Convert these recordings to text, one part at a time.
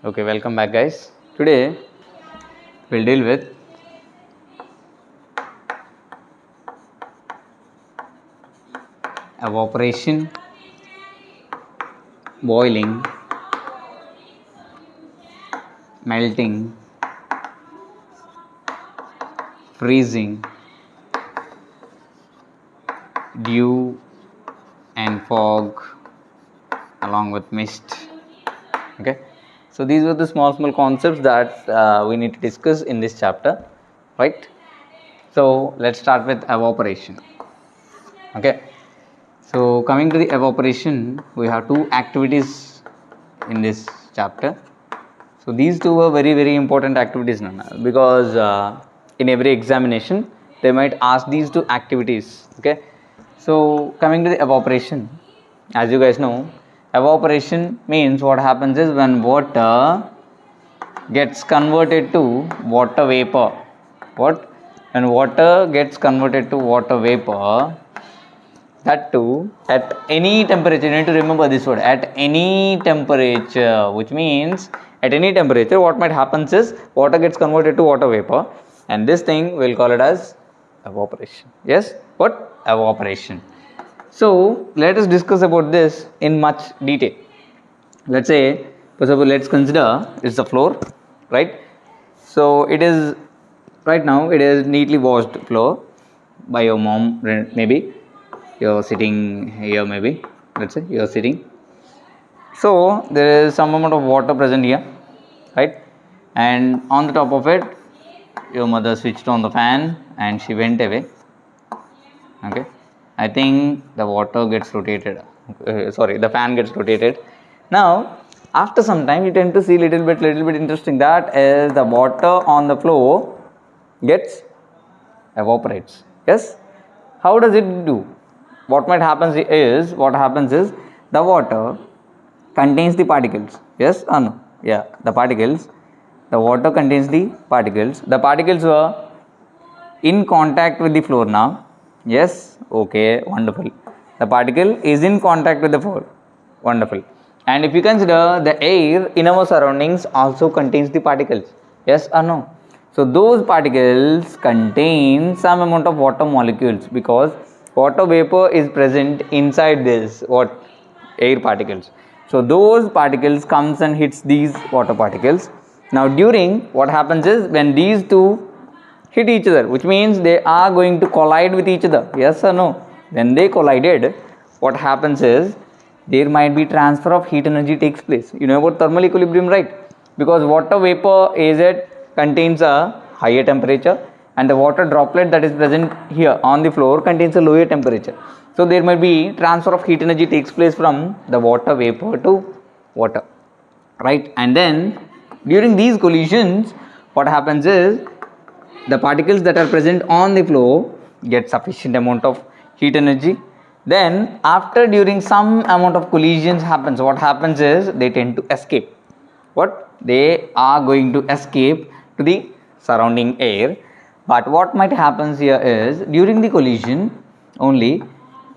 Okay, welcome back guys. Today we'll deal with evaporation, boiling, melting, freezing, dew and fog along with mist. Okay, so these were the small concepts that we need to discuss in this chapter, right? So let's start with evaporation. Okay, so coming to the evaporation, we have two activities in this chapter. So these two are very important activities because in every examination they might ask these two activities. Okay, so coming to the evaporation, as you guys know, evaporation means what happens is when water gets converted to water vapor. When water gets converted to water vapor, that too at any temperature. You need to remember this word, at any temperature, which means at any temperature what might happen is water gets converted to water vapor, and this thing we'll call it as evaporation. Yes, what? Evaporation. So let us discuss about this in much detail. Let's say, first of all, let's consider it's the floor, right? So it is right now, it is neatly washed floor by your mom, maybe you're sitting here, maybe let's say you're sitting, so there is some amount of water present here, right? And on the top of it your mother switched on the fan and she went away. Okay, I think the water gets rotated, the fan gets rotated. Now after some time you tend to see little bit interesting, that is the water on the floor gets evaporates. Yes, how does it do? What happens is the water contains the particles. Yes or no? Yeah, the particles. The water contains the particles. The particles were in contact with the floor now. Yes, okay, wonderful. The particle is in contact with the floor. Wonderful. And if you consider, the air in our surroundings also contains the particles. Yes or no? So those particles contain some amount of water molecules, because water vapor is present inside this air particles. So those particles comes and hits these water particles. Now during, what happens is when these two hit each other, which means they are going to collide with each other. Yes or no? When they collided, what happens is there might be transfer of heat energy takes place. You know about thermal equilibrium, right? Because water vapor contains a higher temperature, and the water droplet that is present here on the floor contains a lower temperature. So there might be transfer of heat energy takes place from the water vapor to water, right? And then during these collisions, what happens is the particles that are present on the floor get sufficient amount of heat energy. Then after, during some amount of collisions happens, what happens is they tend to escape. They are going to escape to the surrounding air. But what might happens here is during the collision only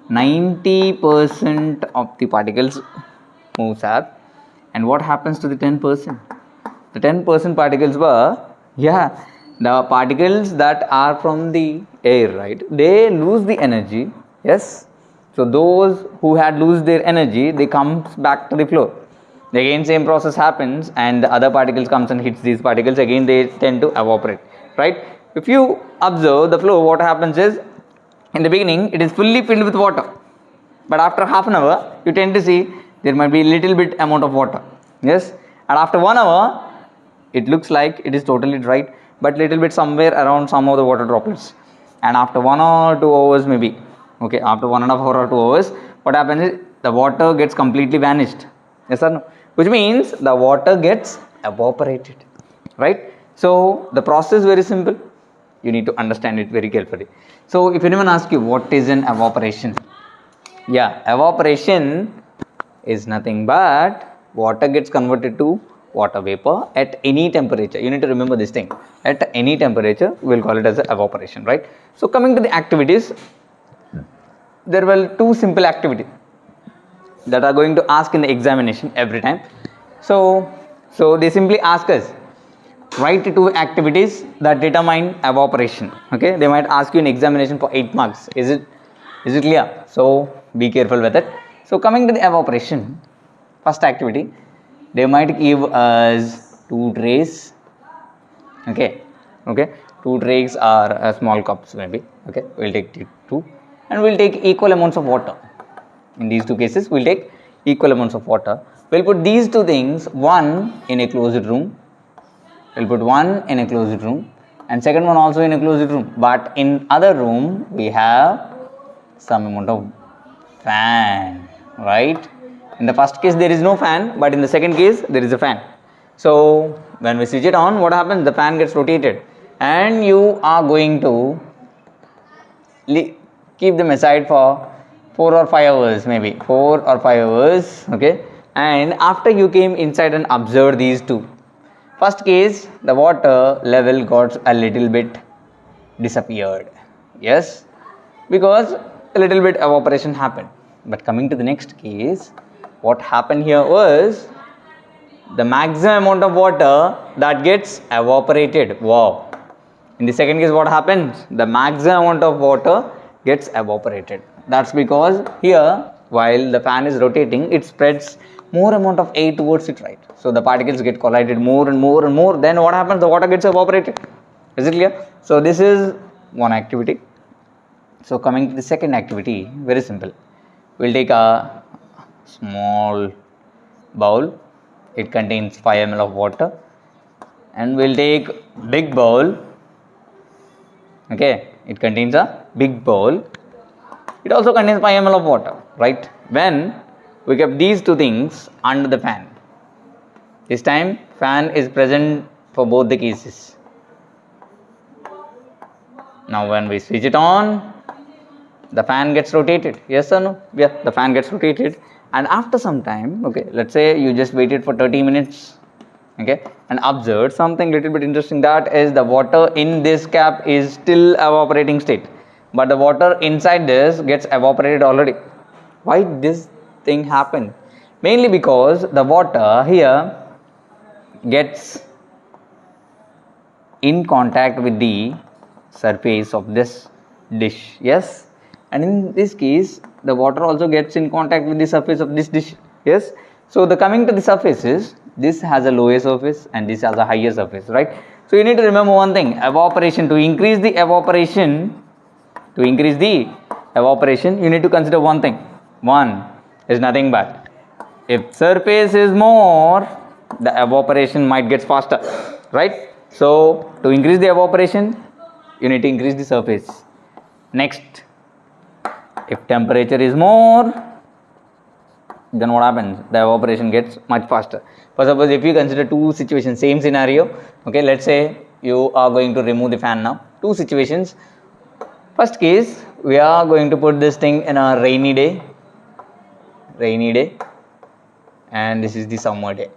90% of the particles moves up, and what happens to the 10%? The 10% particles were, the particles that are from the air, right? They lose the energy. Yes, so those who had lose their energy, they comes back to the floor. Again same process happens, and the other particles comes and hits these particles. Again they tend to evaporate, right? If you observe the flow, what happens is in the beginning it is fully filled with water, but after half an hour you tend to see there might be little bit amount of water. Yes, and after 1 hour it looks like it is totally dry, but little bit somewhere around some of the water droplets. And after 1 or 2 hours maybe, okay, after 1.5 hours or 2 hours, what happens is the water gets completely vanished. Yes or no? Which means the water gets evaporated, right? So the process is very simple. You need to understand it very carefully. So if anyone asks you what is an evaporation, evaporation is nothing but water gets converted to water vapor at any temperature. You need to remember this thing, at any temperature we'll call it as evaporation, right? So coming to the activities, there were two simple activities that are going to ask in the examination every time. So So they simply ask us, write 2 activities that determine evaporation. Okay, they might ask you in examination for 8 marks. Is it clear? So be careful with it. So coming to the evaporation, first activity, they might give us 2 trays. Okay, 2 trays are small cups maybe. Okay, we'll take 2 and we'll take equal amounts of water. In these 2 cases, we'll take equal amounts of water. We'll put these 2 things, one in a closed room. We'll put one in a closed room and second one also in a closed room. But in other room, we have some amount of fan, right? In the first case, there is no fan, but in the second case, there is a fan. So when we switch it on, what happens? The fan gets rotated and you are going to keep them aside for 4 or 5 hours, maybe 4 or 5 hours. Okay, and after you came inside and observed these 2, first case, the water level got a little bit disappeared. Yes, because a little bit evaporation happened. But coming to the next case, what happened here was the maximum amount of water that gets evaporated. Wow. In the second case, what happens? The maximum amount of water gets evaporated. That's because here, while the fan is rotating, it spreads more amount of air towards it, right? So the particles get collided more and more and more. Then what happens? The water gets evaporated. Is it clear? So this is one activity. So coming to the second activity, very simple. We'll take a small bowl. It contains 5 ml of water. And we'll take big bowl. Okay, it contains a big bowl. It also contains 5 ml of water, right? When we kept these 2 things under the fan. This time fan is present for both the cases. Now when we switch it on, the fan gets rotated. Yes or no? Yeah, the fan gets rotated. And after some time, okay, let's say you just waited for 30 minutes. Okay, and observed something little bit interesting, that is the water in this cap is still evaporating state, but the water inside this gets evaporated already. Why this thing happened? Mainly because the water here gets in contact with the surface of this dish. Yes, and in this case the water also gets in contact with the surface of this dish. Yes, so the coming to the surfaces, this has a lower surface and this has a higher surface, right? So you need to remember one thing, evaporation. To increase the evaporation, you need to consider one thing. One is nothing but, if surface is more, the evaporation might get faster, right? So to increase the evaporation, you need to increase the surface. Next, if temperature is more, then what happens? The evaporation gets much faster. For suppose if you consider 2 situations, same scenario. Okay, let's say you are going to remove the fan now. 2 situations. First case, we are going to put this thing in a rainy day, and this is the summer day,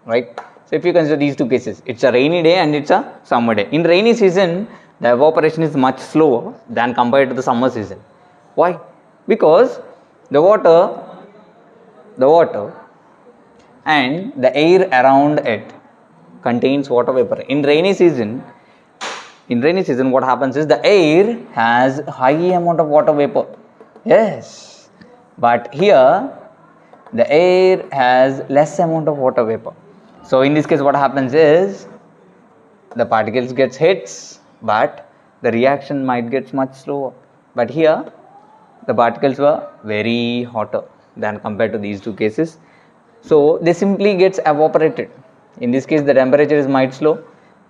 right? So if you consider these 2 cases, it's a rainy day and it's a summer day. In rainy season, the evaporation is much slower than compared to the summer season. Why? Because the water and the air around it contains water vapor. In rainy season, what happens is the air has high amount of water vapor. Yes, but here the air has less amount of water vapor. So in this case, what happens is the particles gets hits, but the reaction might get much slower. But here the particles were very hotter than compared to these 2 cases. So they simply gets evaporated. In this case, the temperature is might slow.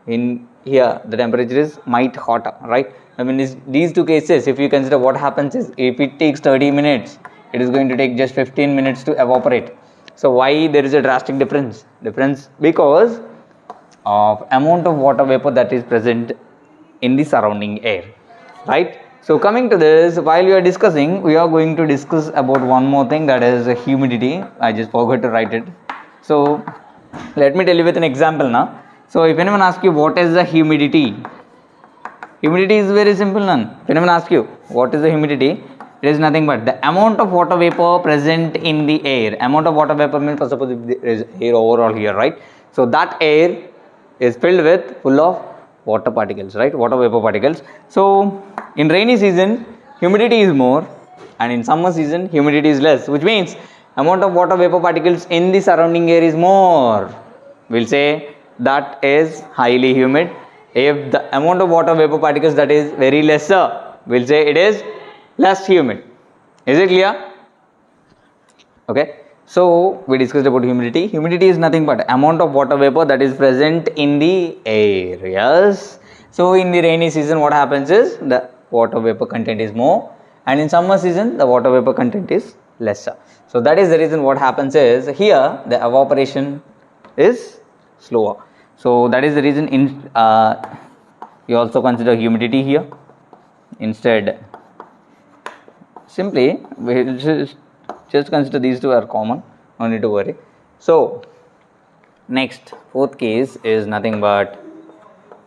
In here, the temperature is might hotter, right? I mean, these 2 cases, if you consider, what happens is, if it takes 30 minutes, it is going to take just 15 minutes to evaporate. So why there is a drastic difference? Because of amount of water vapor that is present in the surrounding air, right? So coming to this, while we are discussing, we are going to discuss about one more thing, that is humidity. I just forgot to write it. So let me tell you with an example now. So if anyone asks you what is the humidity, humidity is very simple now. If anyone asks you what is the humidity, it is nothing but the amount of water vapor present in the air. Amount of water vapor means, suppose if there is air overall here, right? So that air is filled with full of water particles, right? Water vapor particles. So in rainy season humidity is more, and in summer season humidity is less, which means amount of water vapor particles in the surrounding air is more. We'll say that is highly humid. If the amount of water vapor particles that is very lesser, we'll say it is less humid. Is it clear? Okay. So we discussed about humidity. Humidity is nothing but amount of water vapor that is present in the air. Yes. So in the rainy season what happens is the water vapor content is more, and in summer season the water vapor content is lesser. So that is the reason what happens is here the evaporation is slower. So that is the reason you also consider humidity here. Instead simply we will just consider these two are common, no need to worry. So next fourth case is nothing but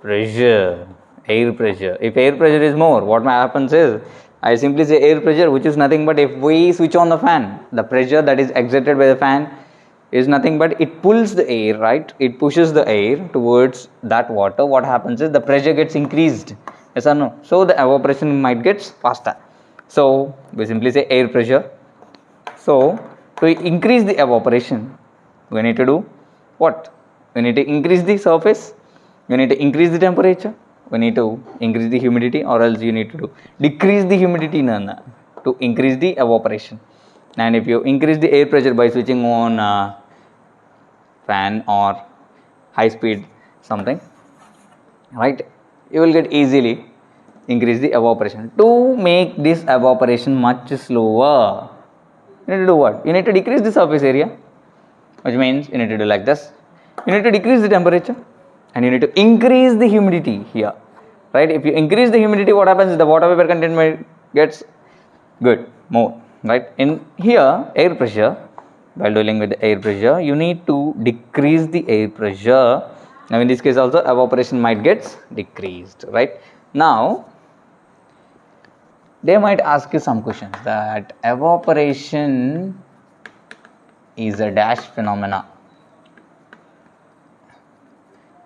pressure, air pressure. If air pressure is more, what happens is I simply say air pressure, which is nothing but if we switch on the fan, the pressure that is exerted by the fan is nothing but it pulls the air, right? It pushes the air towards that water. What happens is the pressure gets increased, yes or no? So the evaporation might get faster. So we simply say air pressure. So to increase the evaporation, we need to do what? We need to increase the surface, we need to increase the temperature, we need to increase the humidity, or else you need to do decrease the humidity to increase the evaporation. And if you increase the air pressure by switching on fan or high speed something, right, you will get easily increase the evaporation. To make this evaporation much slower, you need to do what? You need to decrease the surface area, which means you need to do like this. You need to decrease the temperature and you need to increase the humidity here, right? If you increase the humidity, what happens is the water vapor content gets good, more, right? In here air pressure, while dealing with the air pressure, you need to decrease the air pressure. Now in this case also evaporation might get decreased, right? Now they might ask you some questions that evaporation is a dash phenomena.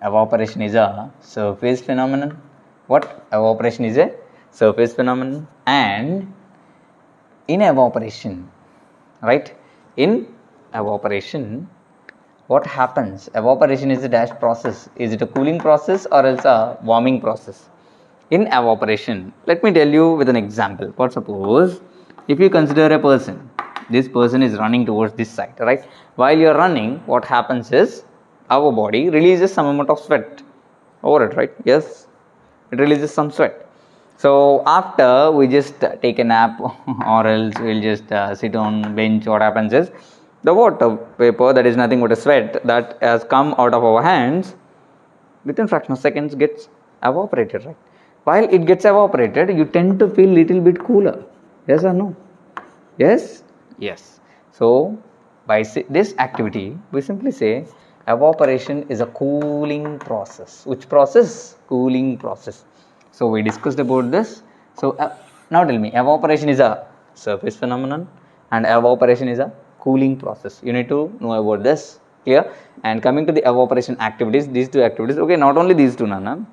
Evaporation is a surface phenomenon. What? Evaporation is a surface phenomenon, and in evaporation, right? In evaporation, what happens? Evaporation is a dash process. Is it a cooling process or else a warming process? In evaporation, let me tell you with an example. For suppose if you consider a person, this person is running towards this side, right? While you are running, what happens is our body releases some amount of sweat over it, right? Yes, it releases some sweat. So after we just take a nap or else we'll just sit on bench, what happens is the water vapor, that is nothing but a sweat that has come out of our hands, within fraction of seconds gets evaporated, right? While it gets evaporated, you tend to feel little bit cooler. Yes or no? Yes? Yes. So by this activity, we simply say evaporation is a cooling process. Which process? Cooling process. So we discussed about this. So now tell me, evaporation is a surface phenomenon and evaporation is a cooling process. You need to know about this. Clear? And coming to the evaporation activities, these two activities, okay, not only these two, Nana,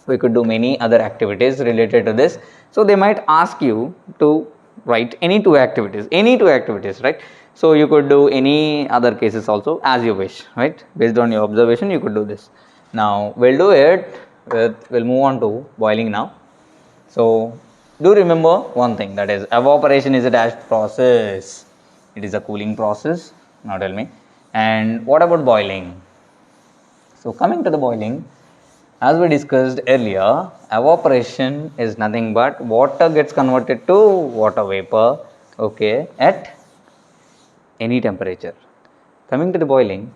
we could do many other activities related to this. So they might ask you to write any two activities, right? So you could do any other cases also as you wish, right? Based on your observation, you could do this. Now we'll do it with, we'll move on to boiling now. So do remember one thing, that is evaporation is a dash process. It is a cooling process. Now tell me, and what about boiling? So coming to the boiling, as we discussed earlier, evaporation is nothing but water gets converted to water vapor, okay, at any temperature. Coming to the boiling,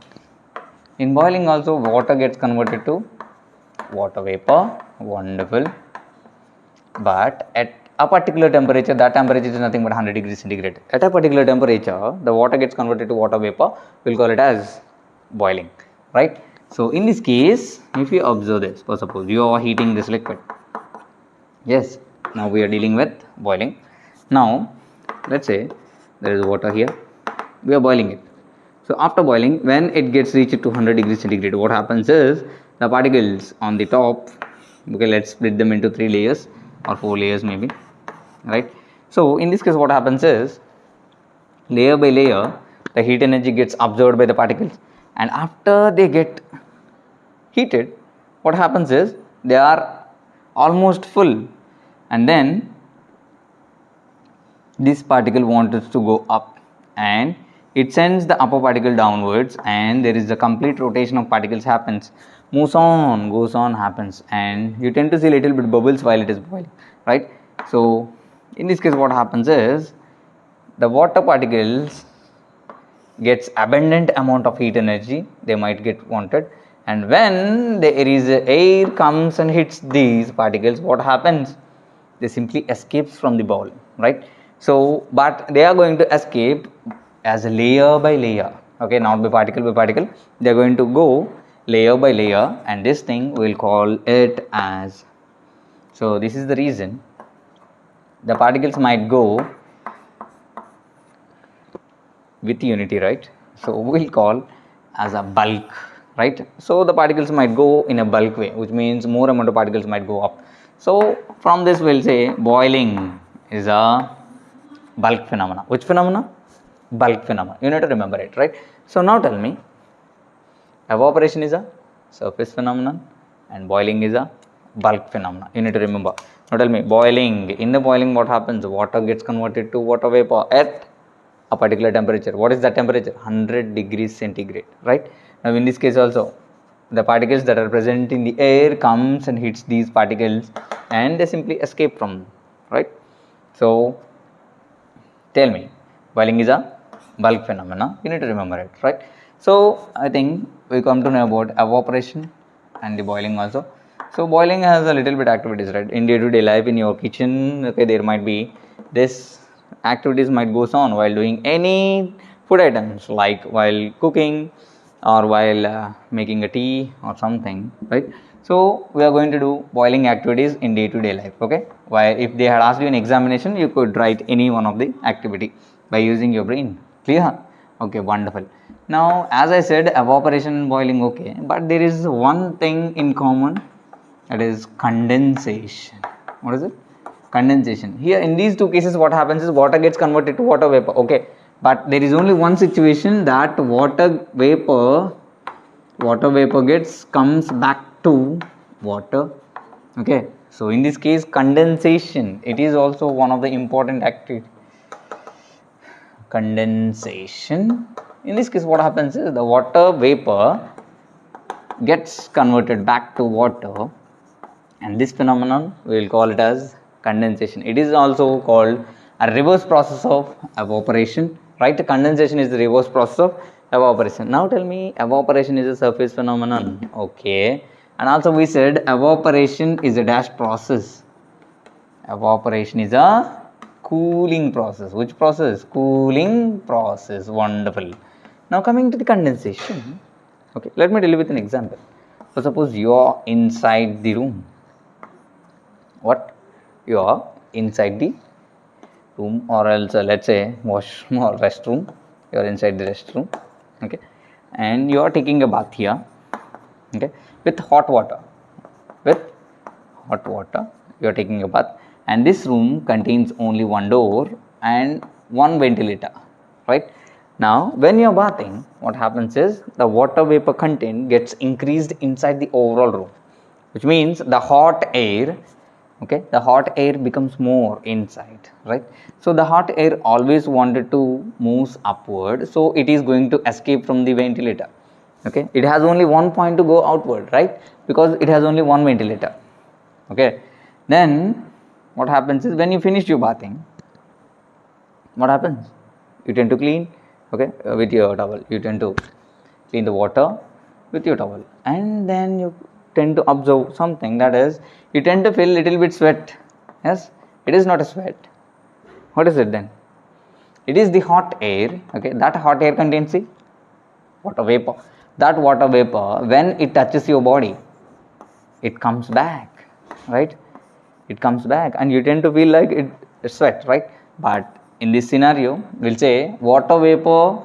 in boiling also water gets converted to water vapor, wonderful, but at a particular temperature, that temperature is nothing but 100 degrees centigrade. At a particular temperature, the water gets converted to water vapor, we'll call it as boiling, right? So in this case, if you observe this, for suppose you are heating this liquid. Yes, now we are dealing with boiling. Now let's say there is water here, we are boiling it. So after boiling, when it gets reached to 100 degrees centigrade, what happens is the particles on the top, okay, let's split them into 3 layers or 4 layers maybe, right? So in this case what happens is, layer by layer the heat energy gets absorbed by the particles, and after they get heated, what happens is they are almost full, and then this particle wants to go up and it sends the upper particle downwards, and there is a complete rotation of particles happens, moves on, goes on, happens, and you tend to see little bit bubbles while it is boiling, right? So in this case what happens is the water particles gets abundant amount of heat energy they might get wanted, and when there is air comes and hits these particles, what happens? They simply escapes from the bowl, right? So but they are going to escape as a layer by layer, okay, not by particle, they are going to go layer by layer, and this thing we'll call it as, so this is the reason the particles might go with unity, right? So we'll call as a bulk, right? So the particles might go in a bulk way, which means more amount of particles might go up. So from this we'll say boiling is a bulk phenomena. Which phenomena? Bulk phenomena. You need to remember it, right? So now tell me, evaporation is a surface phenomenon and boiling is a bulk phenomena. You need to remember. Now tell me, boiling, in the boiling what happens? Water gets converted to water vapor at a particular temperature. What is that temperature? 100 degrees centigrade, right? Now in this case also, the particles that are present in the air comes and hits these particles and they simply escape from them, right? So tell me, boiling is a bulk phenomena. You need to remember it, right? So I think we come to know about evaporation and the boiling also. So boiling has a little bit activities, right? In day-to-day life in your kitchen, okay, there might be this activities might goes on while doing any food items, like while cooking or while making a tea or something, right? So we are going to do boiling activities in day-to-day life, okay? While if they had asked you an examination, you could write any one of the activity by using your brain. Clear? Okay, wonderful. Now as I said, evaporation and boiling, okay, but there is one thing in common, that is condensation. What is it? Condensation. Here in these two cases what happens is water gets converted to water vapor, okay, but there is only one situation that water vapor comes back to water, okay. So in this case condensation, it is also one of the important activity. Condensation, in this case what happens is the water vapor gets converted back to water, and this phenomenon we will call it as condensation. It is also called a reverse process of evaporation, right? Condensation is the reverse process of evaporation. Now tell me, evaporation is a surface phenomenon, okay, and also we said evaporation is a dash process. Evaporation is a cooling process. Which process? Cooling process. Wonderful. Now coming to the condensation, okay, let me tell you with an example. So suppose you are inside the room. What? You are inside the room, or else let's say washroom or restroom. You are inside the restroom, okay, and you are taking a bath here, okay, with hot water. With hot water, you are taking a bath, and this room contains only one door and one ventilator, right? Now when you are bathing, what happens is the water vapor content gets increased inside the overall room, which means the hot air, okay, the hot air becomes more inside, right? So the hot air always wanted to move upward, so it is going to escape from the ventilator, okay. It has only one point to go outward, right? Because it has only one ventilator, okay. Then what happens is when you finish your bathing, what happens? You tend to clean, okay, with your towel. You tend to clean the water with your towel, and then you tend to observe something, that is you tend to feel little bit sweat. Yes, it is not a sweat. What is it then? It is the hot air, okay. That hot air contains the water vapor. That water vapor, when it touches your body, it comes back, right? It comes back and you tend to feel like it's sweat, right? But in this scenario, we'll say water vapor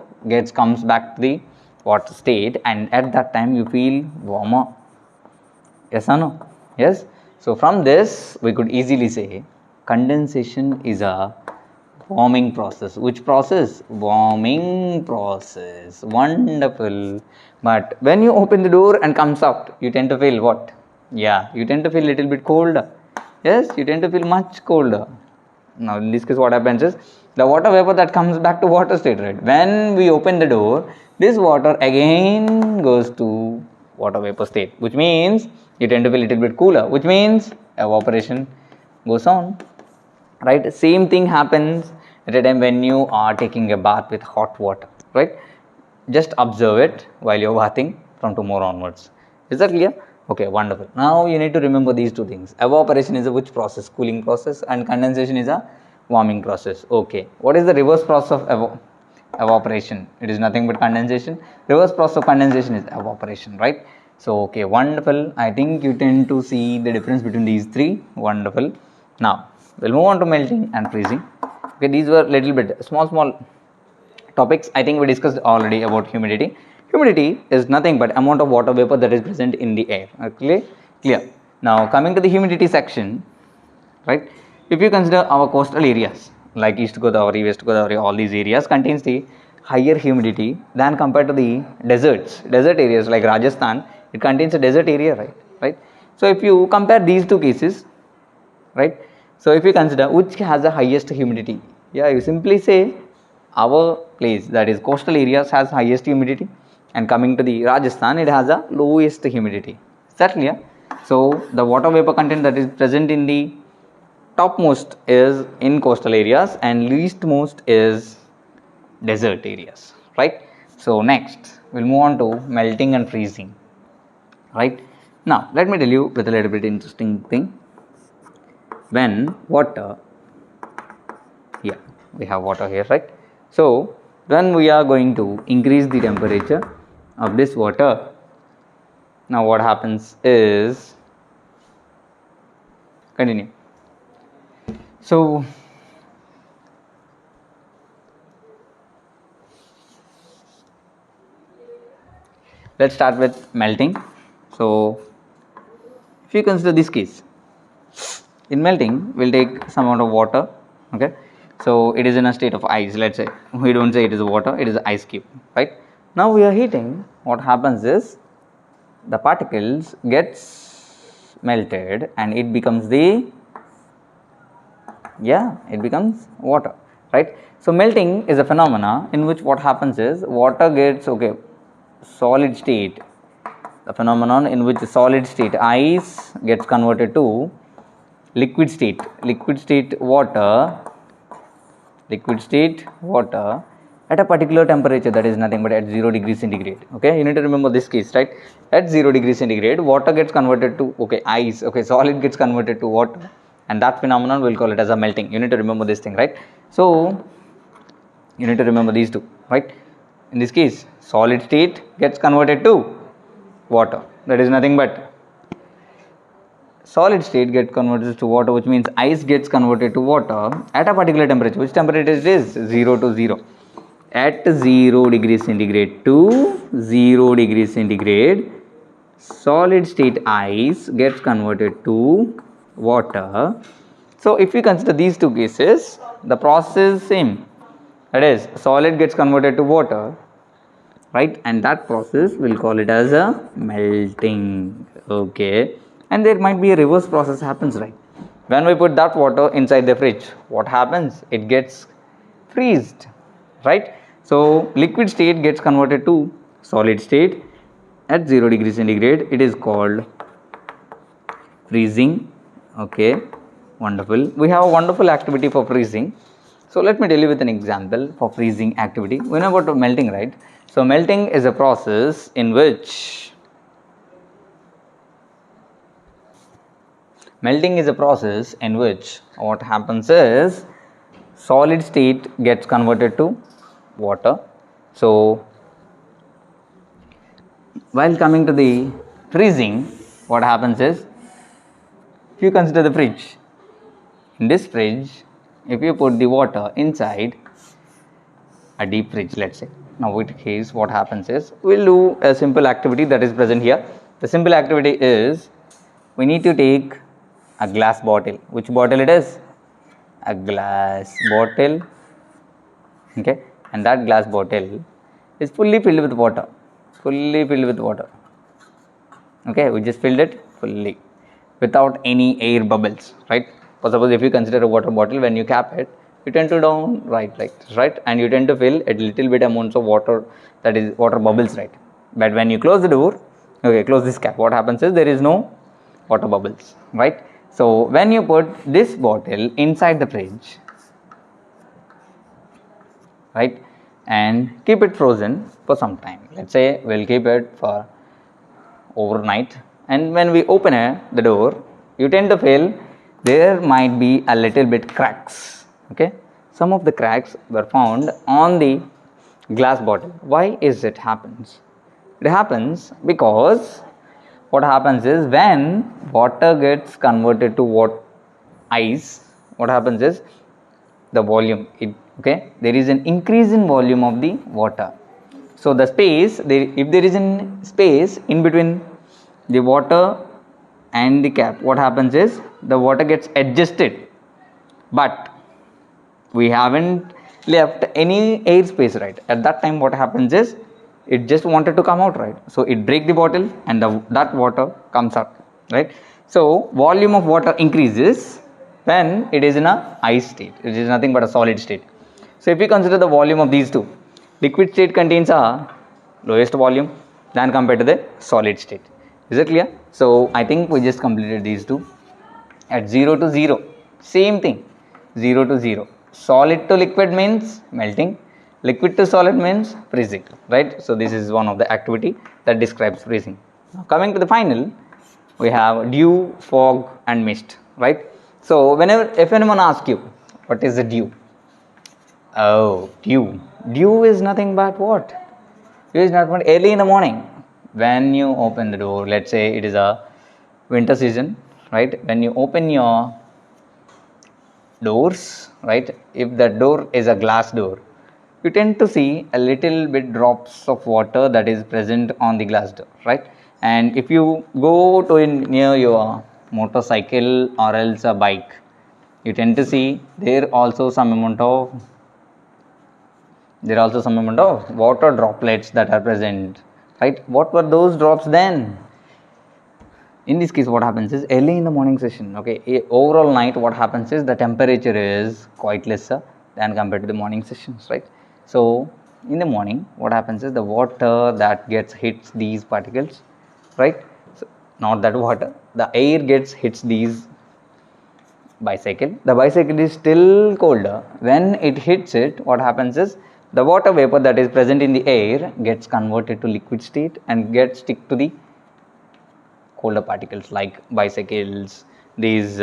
comes back to the water state, and at that time you feel warmer. Yes or no? Yes. So from this we could easily say condensation is a warming process. Which process? Warming process. Wonderful. But when you open the door and comes out, you tend to feel what? Yeah, you tend to feel little bit colder. Yes, you tend to feel much colder. Now in this case what happens is the water vapor that comes back to water state, right? When we open the door, this water again goes to water vapor state, which means you tend to feel little bit cooler, which means evaporation goes on. Right, same thing happens at a time when you are taking a bath with hot water, right? Just observe it while you're bathing from tomorrow onwards. Is that clear? Okay, wonderful. Now you need to remember these two things. Evaporation is a which process? Cooling process, and condensation is a warming process. Okay, what is the reverse process of evaporation? It is nothing but condensation. Reverse process of condensation is evaporation, right? So okay, wonderful. I think you tend to see the difference between these three. Wonderful. Now we'll move on to melting and freezing. Okay, these were little bit small topics. I think we discussed already about humidity. Humidity is nothing but amount of water vapor that is present in the air. Okay, clear. Now coming to the humidity section, right? If you consider our coastal areas like East Godavari, West Godavari, all these areas contains the higher humidity than compared to the deserts. Desert areas like Rajasthan, it contains a desert area, right? Right. So if you compare these two cases, right? So if you consider which has the highest humidity, yeah, you simply say our place, that is coastal areas, has highest humidity, and coming to the Rajasthan, it has a lowest humidity. Is that clear? So the water vapor content that is present in the topmost is in coastal areas and leastmost is desert areas, right? So next we'll move on to melting and freezing, right? Now let me tell you with a little bit interesting thing. When water, yeah, we have water here, right? So when we are going to increase the temperature of this water, now what happens is, continue. So let's start with melting. So if you consider this case, in melting we'll take some amount of water, okay? So it is in a state of ice, let's say. We don't say it is water, it is ice cube, right? Now we are heating. What happens is the particles gets melted and it becomes the, yeah, it becomes water, right? So melting is a phenomena in which what happens is water gets, okay, solid state, the phenomenon in which the solid state ice gets converted to liquid state water at a particular temperature, that is nothing but at 0 degrees centigrade. Okay, you need to remember this case, right? At 0 degrees centigrade, water gets converted to, okay, ice, okay, solid gets converted to water, and that phenomenon we'll call it as a melting. You need to remember this thing, right? So you need to remember these two, right? In this case, solid state gets converted to water, that is nothing but solid state gets converted to water, which means ice gets converted to water at a particular temperature. Which temperature it is? 0 to 0. At 0 degrees centigrade to 0 degrees centigrade, solid state ice gets converted to water. So if we consider these two cases, the process is same, that is solid gets converted to water, right? And that process we'll call it as a melting. Okay, and there might be a reverse process happens, right? When we put that water inside the fridge, what happens? It gets freezed, right? So liquid state gets converted to solid state at 0 degrees centigrade. It is called freezing. Okay, wonderful. We have a wonderful activity for freezing. So let me tell you with an example for freezing activity. We know about melting, right? So melting is a process in which what happens is solid state gets converted to water. So while coming to the freezing, what happens is, if you consider the fridge, in this fridge, if you put the water inside a deep fridge, let's say, Now with case what happens is, we'll do a simple activity that is present here. The simple activity is, we need to take a glass bottle. Which bottle it is? A glass bottle. Okay, and that glass bottle is fully filled with water. Okay, we just filled it fully without any air bubbles, right? For suppose if you consider a water bottle, when you cap it, you tend to down right like this, right? And you tend to fill a little bit amounts of water, that is water bubbles, right? But when you close the door, okay, close this cap, what happens is there is no water bubbles, right? So when you put this bottle inside the fridge, right, and keep it frozen for some time, let's say we'll keep it for overnight, and when we open the door, you tend to feel there might be a little bit cracks. Okay, some of the cracks were found on the glass bottle. Why is it happens? It happens because what happens is, when water gets converted to what ice, what happens is the volume, okay, there is an increase in volume of the water. So the space, if there is a space in between the water and the cap, what happens is the water gets adjusted, but we haven't left any air space, right? At that time what happens is, it just wanted to come out, right? So it break the bottle and that water comes out, right? So volume of water increases when it is in a ice state. It is nothing but a solid state. So if we consider the volume of these two, liquid state contains a lowest volume than compared to the solid state. Is it clear? So I think we just completed these two. At 0 to 0, same thing, 0 to 0. Solid to liquid means melting, liquid to solid means freezing, right? So this is one of the activity that describes freezing. Now coming to the final, we have dew, fog and mist, right? So if anyone asks you, what is the dew? Oh, dew is nothing but what? Dew is not but early in the morning when you open the door. Let's say it is a winter season, right? When you open your doors, right, if the door is a glass door, you tend to see a little bit drops of water that is present on the glass door, right? And if you go to near your motorcycle or else a bike, you tend to see there also some amount of water droplets that are present, right? What were those drops then? In this case, what happens is, early in the morning session, okay, overall night, what happens is the temperature is quite lesser than compared to the morning sessions, right? So in the morning, what happens is the water that hits these particles, right? So not that water, the air hits these bicycle. The bicycle is still colder. When it hits it, what happens is the water vapor that is present in the air gets converted to liquid state and gets stick to the colder particles like bicycles, these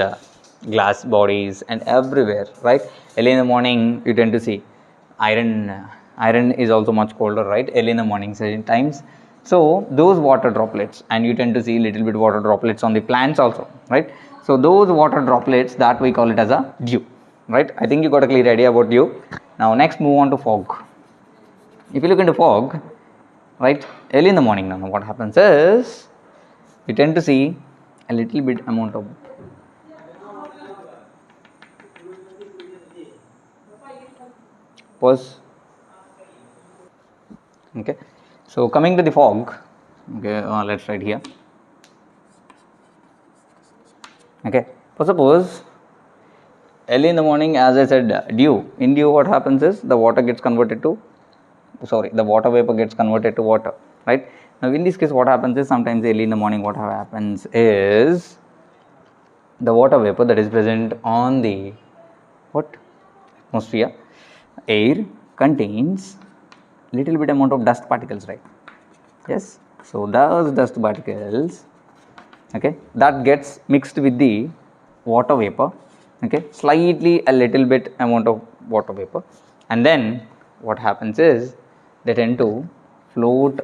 glass bodies and everywhere, right? Early in the morning, you tend to see iron is also much colder, right? Early in the morning times. So those water droplets, and you tend to see little bit water droplets on the plants also, right? So those water droplets, that we call it as a dew, right? I think you got a clear idea about dew. Now next move on to fog. If you look into fog, right, early in the morning, now what happens is, you tend to see a little bit amount of pause. Okay, so coming to the fog, okay, let's write here. Okay, for suppose early in the morning, as I said, dew. In dew, what happens is the water vapor gets converted to water, right? Now in this case, what happens is, sometimes early in the morning, what happens is the water vapor that is present on the atmosphere, air, contains little bit amount of dust particles, right? Yes, so those dust particles, okay, that gets mixed with the water vapor, okay, slightly a little bit amount of water vapor, and then what happens is they tend to float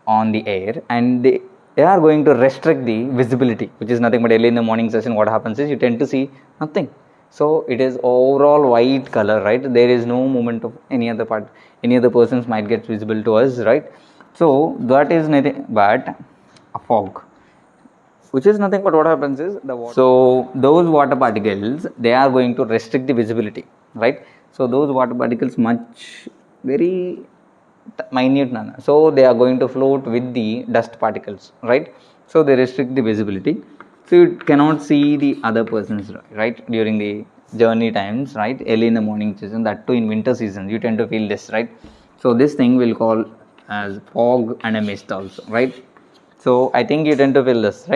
on the air, and they are going to restrict the visibility, which is nothing but early in the morning session. What happens is, you tend to see nothing. So it is overall white color, right? There is no movement of any other part, any other persons might get visible to us, right? So that is nothing but a fog, which is nothing but what happens is the water. So those water particles, they are going to restrict the visibility, right? So those water particles much very minute, so they are going to float with the dust particles, right? So they restrict the visibility, so you cannot see the other persons, right, during the journey times, right, early in the morning season, that too in winter season you tend to feel this, right? So this thing will call as fog and a mist also, right? So I think you tend to feel this,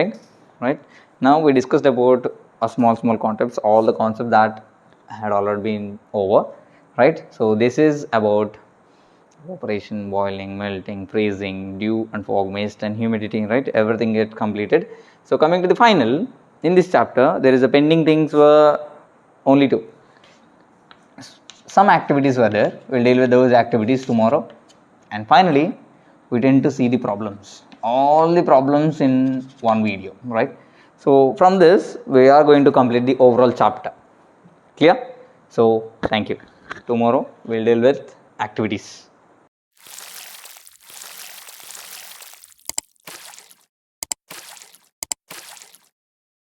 right? Now we discussed about a small concepts, all the concepts that had already been over, right? So this is about evaporation, boiling, melting, freezing, dew and fog, mist and humidity, right? Everything gets completed. So coming to the final, in this chapter, there is a pending things were only two. Some activities were there. We'll deal with those activities tomorrow. And finally, we tend to see the problems. All the problems in one video, right? So from this, we are going to complete the overall chapter. Clear? So thank you. Tomorrow, we'll deal with activities.